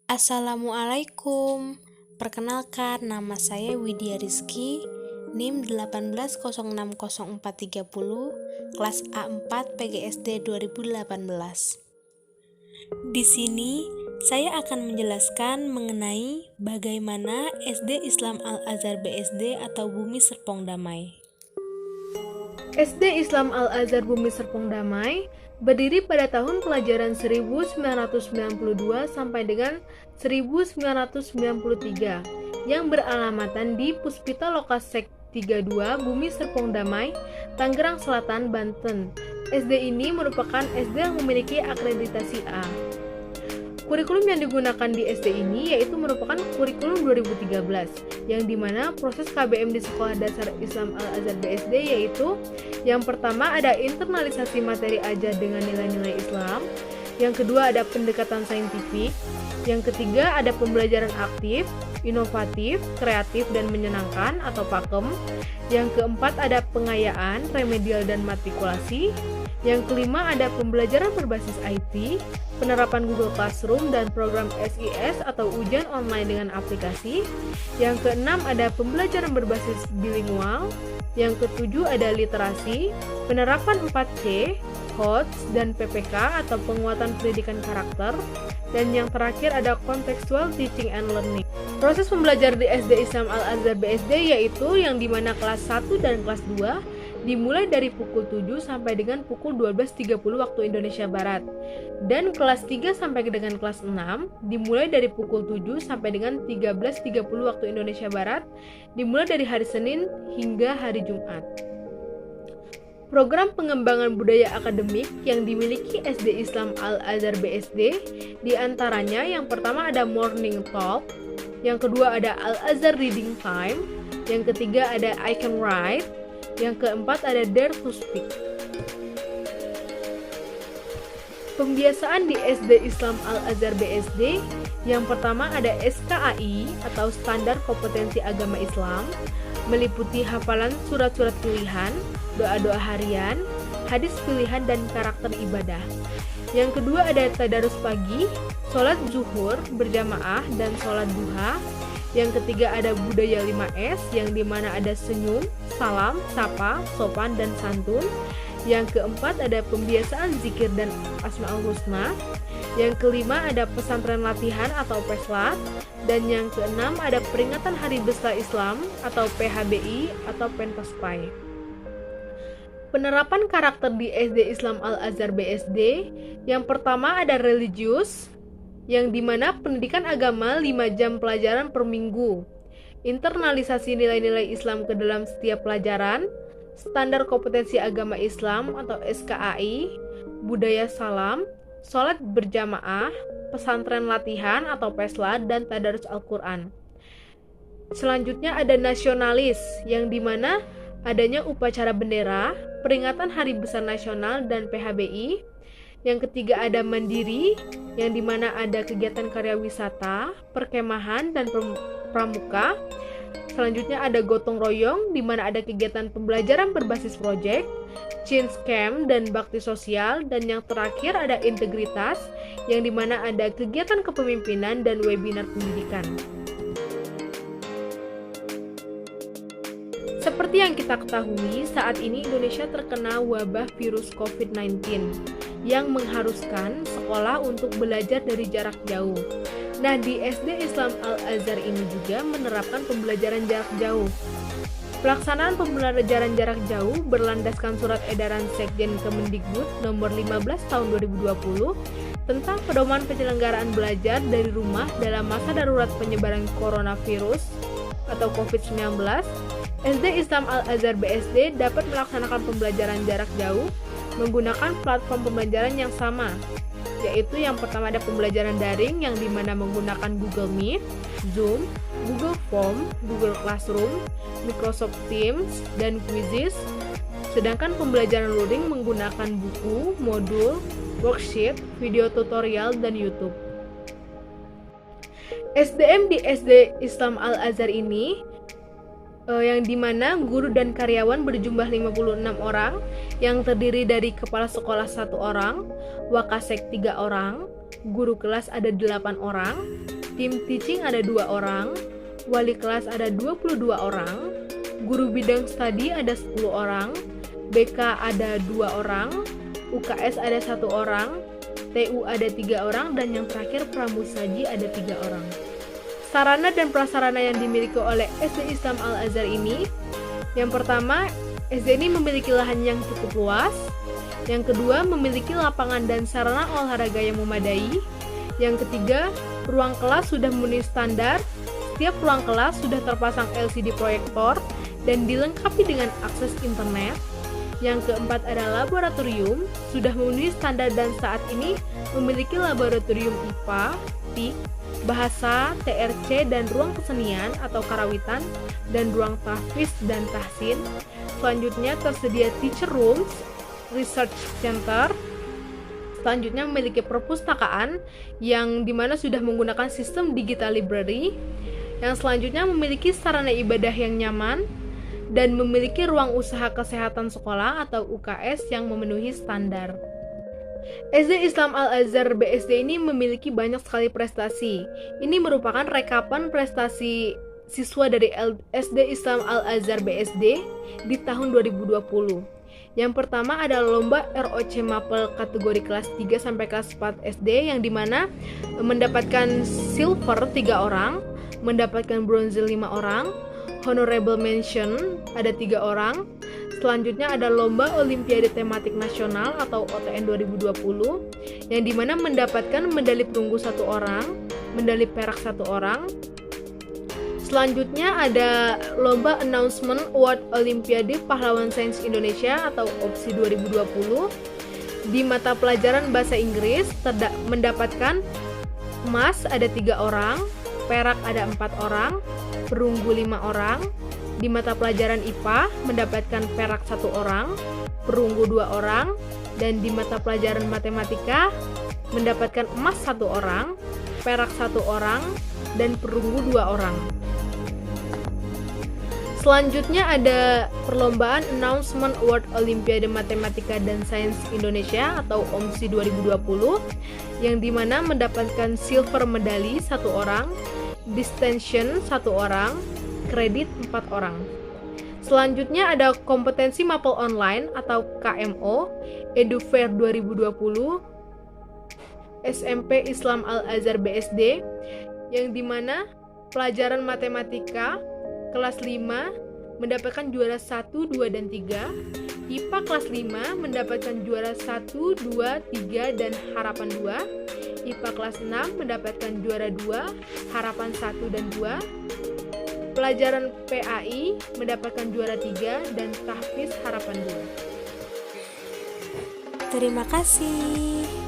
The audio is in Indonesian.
Assalamualaikum. Perkenalkan, nama saya Widya Rizky, NIM 180600430, kelas A4 PGSD 2018. Di sini saya akan menjelaskan mengenai bagaimana SD Islam Al-Azhar BSD atau Bumi Serpong Damai. SD Islam Al-Azhar Bumi Serpong Damai berdiri pada tahun pelajaran 1992 sampai dengan 1993 yang beralamatan di Puspita Lokasek 32 Bumi Serpong Damai, Tangerang Selatan, Banten. SD ini merupakan SD yang memiliki akreditasi A. Kurikulum yang digunakan di SD ini yaitu merupakan kurikulum 2013, yang dimana proses KBM di Sekolah Dasar Islam Al-Azhar BSD yaitu yang pertama ada internalisasi materi ajar dengan nilai-nilai Islam, yang kedua ada pendekatan saintifik, yang ketiga ada pembelajaran aktif, inovatif, kreatif, dan menyenangkan atau PAKEM, yang keempat ada pengayaan, remedial, dan matrikulasi, yang kelima ada pembelajaran berbasis IT, penerapan Google Classroom dan program SIS atau ujian online dengan aplikasi. Yang keenam ada pembelajaran berbasis bilingual. Yang ketujuh ada literasi, penerapan 4C, HOTS, dan PPK atau penguatan pendidikan karakter. Dan yang terakhir ada contextual teaching and learning. Proses pembelajaran di SD Islam Al-Azhar BSD yaitu yang dimana kelas 1 dan kelas 2 dimulai dari pukul 7 sampai dengan pukul 12.30 waktu Indonesia Barat. Dan kelas 3 sampai dengan kelas 6 dimulai dari pukul 7 sampai dengan 13.30 waktu Indonesia Barat, dimulai dari hari Senin hingga hari Jumat. Program pengembangan budaya akademik yang dimiliki SD Islam Al-Azhar BSD diantaranya yang pertama ada Morning Talk, yang kedua ada Al-Azhar Reading Time, yang ketiga ada I Can Write, yang keempat ada Dare to Speak. Pembiasaan di SD Islam Al-Azhar BSD, yang pertama ada SKAI atau Standar Kompetensi Agama Islam, meliputi hafalan surat-surat pilihan, doa-doa harian, hadis pilihan, dan karakter ibadah. Yang kedua ada tadarus pagi, sholat zuhur berjamaah, dan sholat duha. Yang ketiga ada budaya 5S, yang dimana ada senyum, salam, sapa, sopan, dan santun. Yang keempat ada pembiasaan zikir dan asmaul husna. Yang kelima ada pesantren latihan atau peslat. Dan yang keenam ada peringatan Hari Besar Islam atau PHBI atau Pentaspai. Penerapan karakter di SD Islam Al-Azhar BSD, yang pertama ada religius, yang dimana pendidikan agama 5 jam pelajaran per minggu, internalisasi nilai-nilai Islam ke dalam setiap pelajaran, standar kompetensi agama Islam atau SKAI, budaya salam, sholat berjamaah, pesantren latihan atau peslat, dan tadarus Al-Quran. Selanjutnya ada nasionalis, yang dimana adanya upacara bendera, peringatan Hari Besar Nasional, dan PHBI. Yang ketiga ada mandiri, yang dimana ada kegiatan karya wisata, perkemahan, dan pramuka. Selanjutnya ada gotong royong, dimana ada kegiatan pembelajaran berbasis proyek, change camp, dan bakti sosial. Dan yang terakhir ada integritas, yang dimana ada kegiatan kepemimpinan dan webinar pendidikan. Seperti yang kita ketahui, saat ini Indonesia terkena wabah virus COVID-19 yang mengharuskan sekolah untuk belajar dari jarak jauh. Nah, di SD Islam Al-Azhar ini juga menerapkan pembelajaran jarak jauh. Pelaksanaan pembelajaran jarak jauh berlandaskan surat edaran Sekjen Kemendikbud nomor 15 tahun 2020 tentang pedoman penyelenggaraan belajar dari rumah dalam masa darurat penyebaran coronavirus atau COVID-19. SD Islam Al-Azhar BSD dapat melaksanakan pembelajaran jarak jauh menggunakan platform pembelajaran yang sama, yaitu yang pertama ada pembelajaran daring yang dimana menggunakan Google Meet, Zoom, Google Form, Google Classroom, Microsoft Teams, dan Quizzes. Sedangkan pembelajaran luring menggunakan buku, modul, worksheet, video tutorial, dan YouTube. SDM di SD Islam Al-Azhar ini yang dimana guru dan karyawan berjumlah 56 orang, yang terdiri dari kepala sekolah 1 orang, wakasek 3 orang, guru kelas ada 8 orang, tim teaching ada 2 orang, wali kelas ada 22 orang, guru bidang studi ada 10 orang, BK ada 2 orang, UKS ada 1 orang, TU ada 3 orang, dan yang terakhir pramusaji ada 3 orang. Sarana dan prasarana yang dimiliki oleh SD Islam Al-Azhar ini, yang pertama, SD ini memiliki lahan yang cukup luas. Yang kedua, memiliki lapangan dan sarana olahraga yang memadai. Yang ketiga, ruang kelas sudah memenuhi standar. Setiap ruang kelas sudah terpasang LCD proyektor dan dilengkapi dengan akses internet. Yang keempat ada laboratorium, sudah memenuhi standar dan saat ini memiliki laboratorium IPA, TIK, bahasa, TRC, dan ruang kesenian atau karawitan, dan ruang tahfiz dan tahsin. Selanjutnya tersedia teacher rooms, research center. Selanjutnya memiliki perpustakaan yang dimana sudah menggunakan sistem digital library. Yang selanjutnya memiliki sarana ibadah yang nyaman dan memiliki ruang usaha kesehatan sekolah atau UKS yang memenuhi standar. SD Islam Al-Azhar BSD ini memiliki banyak sekali prestasi. Ini merupakan rekapan prestasi siswa dari SD Islam Al-Azhar BSD di tahun 2020. Yang pertama ada lomba ROC Mapel kategori kelas 3 sampai kelas 4 SD yang dimana mendapatkan silver 3 orang, mendapatkan bronze 5 orang, honorable mention ada 3 orang. Selanjutnya ada lomba Olimpiade Tematik Nasional atau OTN 2020 yang dimana mendapatkan medali perunggu 1 orang, medali perak 1 orang. Selanjutnya ada lomba Announcement Award Olimpiade Pahlawan Sains Indonesia atau OPSI 2020. Di mata pelajaran bahasa Inggris mendapatkan emas ada 3 orang, perak ada 4 orang, perunggu 5 orang. Di mata pelajaran IPA mendapatkan perak 1 orang, perunggu 2 orang, dan di mata pelajaran matematika mendapatkan emas 1 orang, perak 1 orang, dan perunggu 2 orang. Selanjutnya ada perlombaan Announcement Award Olimpiade Matematika dan Sains Indonesia atau OMSI 2020 yang dimana mendapatkan silver medali 1 orang, distinction 1 orang, kredit 4 orang. Selanjutnya ada kompetensi mapel online atau KMO EduFair 2020 SMP Islam Al-Azhar BSD yang dimana pelajaran matematika kelas 5 mendapatkan juara 1, 2, dan 3. IPA kelas 5 mendapatkan juara 1, 2, 3, dan harapan 2. IPA kelas 6 mendapatkan juara 2, harapan 1 dan 2. Pelajaran PAI mendapatkan juara 3 dan tahfiz harapan 2. Terima kasih.